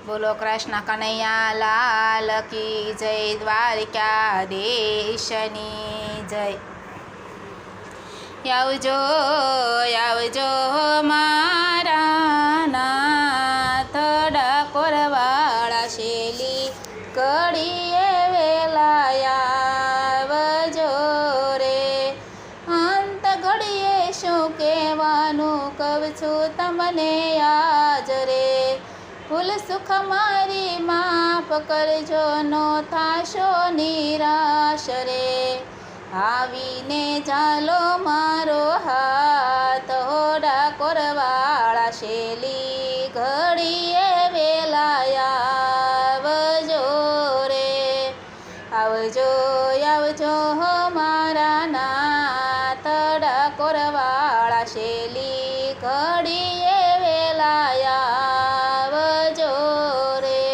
બોલો કૃષ્ણ કનૈયા લાલ કી જય, દ્વારકાધીશની જય. આવજો આવજો મારા નાથ, ડાકોરવાળા શેલી કડીએ વેલા આવજો રે. અંત ઘડીએ શું કહેવાનું કહું છું તમને આજ રે. ભૂલ સુખ મારી માફ કરજો, નો થાશો નિરાશ રે. આવીને ચાલો મારો હાથ, ડાકોરવાળા શેલી ઘડીએ વેલા આવજો રે. આવજો આવજો મારા નાથ, ડાકોરવાળા શેલી ઘડીએ વેલા આવજો રે.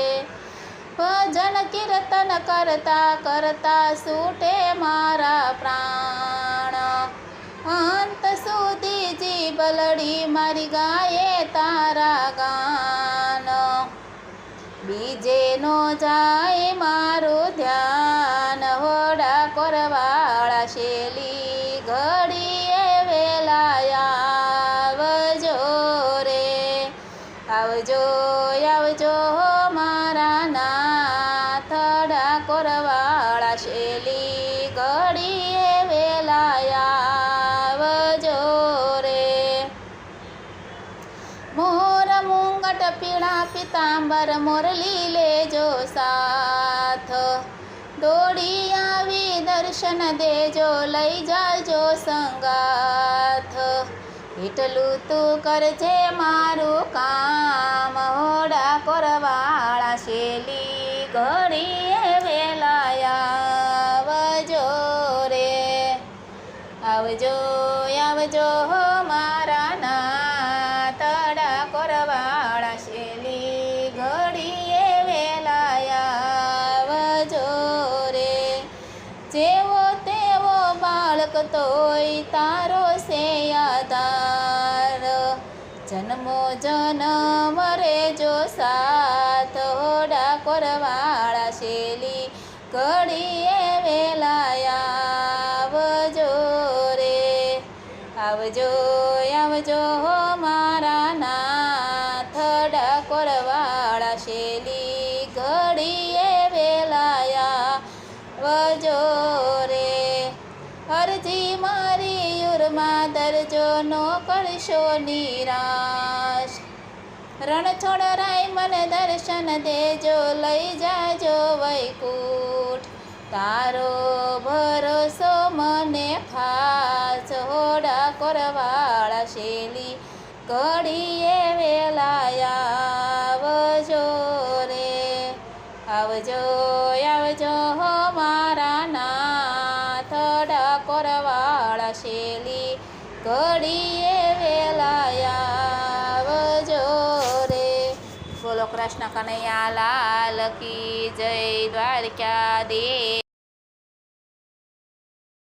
ભજન કીર્તન કરતા કરતા છૂટે મારા પ્રાણ, અંત સુધી જીભ લડી મારી ગાયે તારા ગાન. બીજે નો જાય મારું ધ્યાન, ડાકોરવાળા શેલી ઘડીએ વેલા આવજો રે. આવજો આવજો મારા નાથ, ડાકોરવાળા શેલી ઘડીએ વેલા આવજો રે. મોર મુંગટ પીળા પિતાંબર મોરલી લેજો સાથ, દોડી આવી દર્શન દેજો લઈ જાજો સંગાથ. એટલું તું કરજે મારું કામ, ડાકોરવાળા શેલી ઘડીએ વેલા આવજો રે. આવજો આવજો મારા નાથ, ડાકોરવાળા શેલી ઘડીએ વેલા આવજો રે. જેવો તેવો બાળક તોય તારો છે આધાર, જન્મો જન્મ રેજો સાથ, ડાકોરવાળા શેલી ઘડીએ વેલા આવજો રે. આવજો આવજો મારા નાથ, ડાકોરવાળા શેલી ઘડીએ વેલા આવજો રે. અરજી મારી યુરમાં દરજો, નો કરશો નિરાશ. રણછોડ રાય મને દર્શન દેજો, લઈ જાજો વૈકુંઠ. તારો ભરોસો મને ખાસ, ડાકોરવાળા શેલી ઘડીએ વેલા આવજો રે. આવજો આવજો મારા નાથ, ડાકોરવાળા શેલી ઘડીએ વેલા આવજો રે. બોલો કૃષ્ણ કનૈયા લાલ કી જય, દ્વારકાધીશ.